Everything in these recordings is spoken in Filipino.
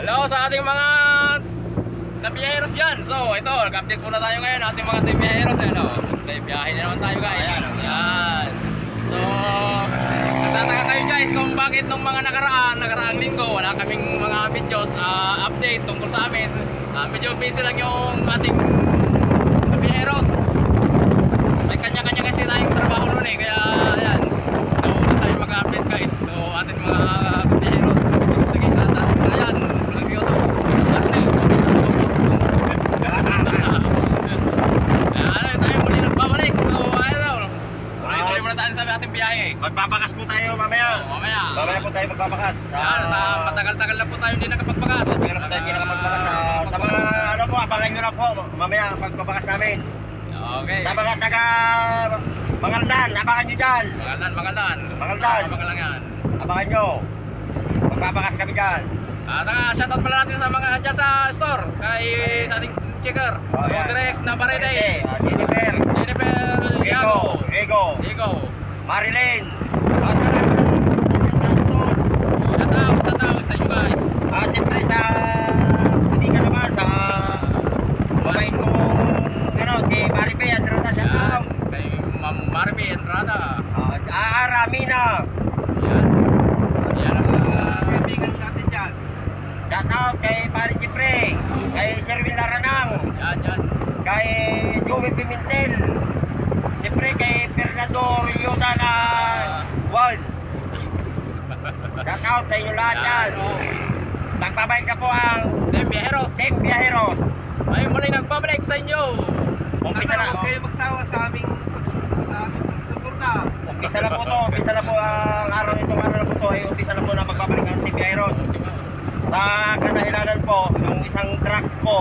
Hello sa ating mga kabiyaheros dyan. So ito, nag-update muna tayo ngayon ating mga kabiyaheros. Ano? May biyahe na naman tayo guys. Ayan. So nagtataka kayo guys kung bakit nung mga nakaraang linggo wala kaming mga videos update tungkol sa amin. Medyo busy lang yung ating kabiyaheros. May kanya-kanya kasi tayong trabaho nun eh. Kaya ayan, so tayo mag-update guys. So ating mga kabiyaheros, sige kata. Ayan, nag-yoso. Ayan, tayo muli nagbabalik. So ayan, tuloy muna tayo sa ating biyahe. Magbabakas po tayo mamaya. Mamaya. Mamaya po tayo magbabakas. Ayan, matagal-tagal na po tayo hindi nakapagbakas. Matagal na po tayo hindi nakapagbakas. Sa mga ano po, abangan nyo lang po mamaya ang pagbabakas namin. Okay. Sa mga taga Mangaldan, abangan nyo dyan. Magaldan. Magaldan. Magalang yan. Abangan nyo. Magbabakas kami dyan. Shoutout pala natin sa mga dyan sa store. Sa ating checker. Ayan. Direct na Parede. Jennifer. Yago. Ego. Marilyn. Shoutout sa inyo guys. Siyempre sa puti ka naman sa mabait ko si Maripe Andrada, shoutout. Kay Ma'am Maripe Andrada. Ramina. Yan ang mga Kaibigan natin dyan. Shoutout kay Pari Jeffrey, kay Sherwin Laranang, yan. kay Joey Pimentel, siyempre kay Fernando Ryuda na World. Shoutout sa inyo lahat yan. Nagbabalik na po ang Team Biyaheros. Ay muli nagbabalik sa inyo. Umpisa na. Huwag kayo magsawa sa aming suporta. Umpisa na po to. Umpisa na po ang araw nitong araw na po to. Ay umpisa na po na magbabalik ang Team Biyaheros. Sa kadahilanan po, yung isang truck ko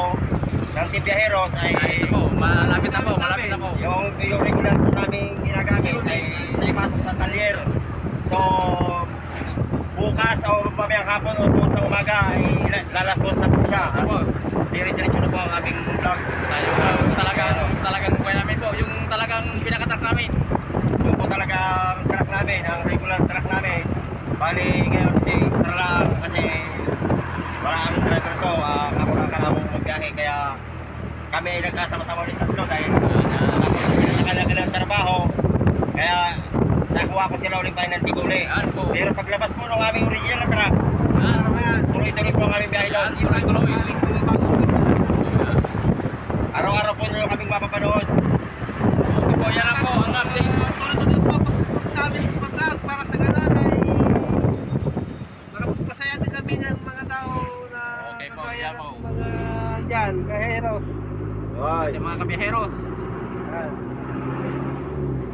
ng Team Biyaheros ay Malapit na po. yung regular po namin ginagamit ay naipasok sa talyer. So bukas o mamayang hapon o bukas ng umaga ay lalapos na po siya. Dire-diretso na po ang aming vlog. Talagang buhay namin po. Yung talagang pinaka-truck namin. Yung po talagang truck namin, ang regular truck namin. Bali ngayon extra lang kasi wala aming driver to. Ako lang kalamong magbiyahe kaya kami ay nagkasama-sama ulit tatlo dahil sa kanya-kanyang trabaho. Kaya nakuha ko sila ulit ng Tiguli. Pero paglabas po ng aming original na truck, tuloy-tuloy po ang aming biyahe doon. Araw-araw po nyo kaming mapapanood. Okay po, yan lang po ang update. Tulad-tulad po sa amin pag-vlog para sa ganun ay makapagpasaya din kami ng mga tao na Okay po, kagaya yan ng po. mga dyan, kaheros. Yung mga kabiyaheros.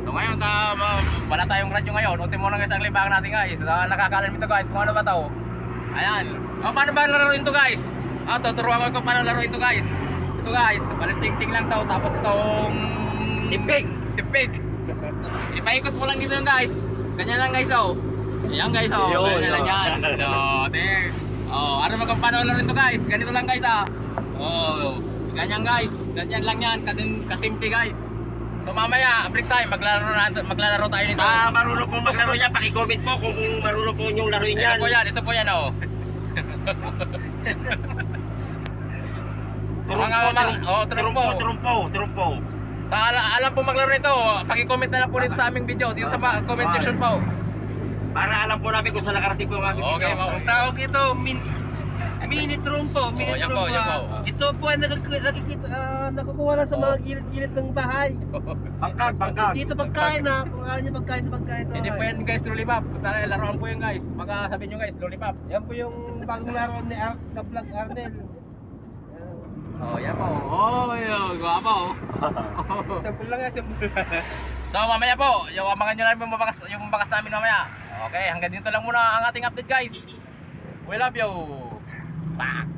So ngayon, wala tayong radyo ngayon. Uti muna guys ang libangan natin guys. Nakakalam ito guys kung ano ba to. Ayan. Paano ba laruin to guys? Tuturuan ko paano laruin to guys. Ito guys, balas ting-ting lang to. Tapos itong tipig. Ipaikot mo lang dito yung guys. Ganyan lang guys oh. Ayan guys oh. Ganyan lang yan. Ano magpaano laruin to guys? Ganito lang guys ganyan guys. Ganyan lang yan. Kasimple guys. So mamaya, break time, maglalaro tayo nito. Marunong po maglaro niya, paki-comment po kung marunong po niyong laruin yan. Ito po yan oh. Trumpo. Sa alam po maglaro nito, paki-comment na lang po dito sa aming video, dito sa comment section po. Para alam po namin kung saan nakarating po ang aming Okay, video. Ang tawag ito, mini trumpo. yan po. Ito po ay nakukuha lang sa mga gilid-gilid ng bahay. Bangkag. Dito pagkain na, kung ayaw niya pagkain. Hindi po yan guys, lollipop. Laruan po yan guys. Baka sabihin nyo guys, lollipop. Yan po yung bagong laro ni Vlog Arnel. Yan po. Guwapo Simple lang yan, simple. So mamaya po, abangan nyo lang yung bakas namin mamaya. Okay, hanggang dito lang muna ang ating update guys. We love you. Bye.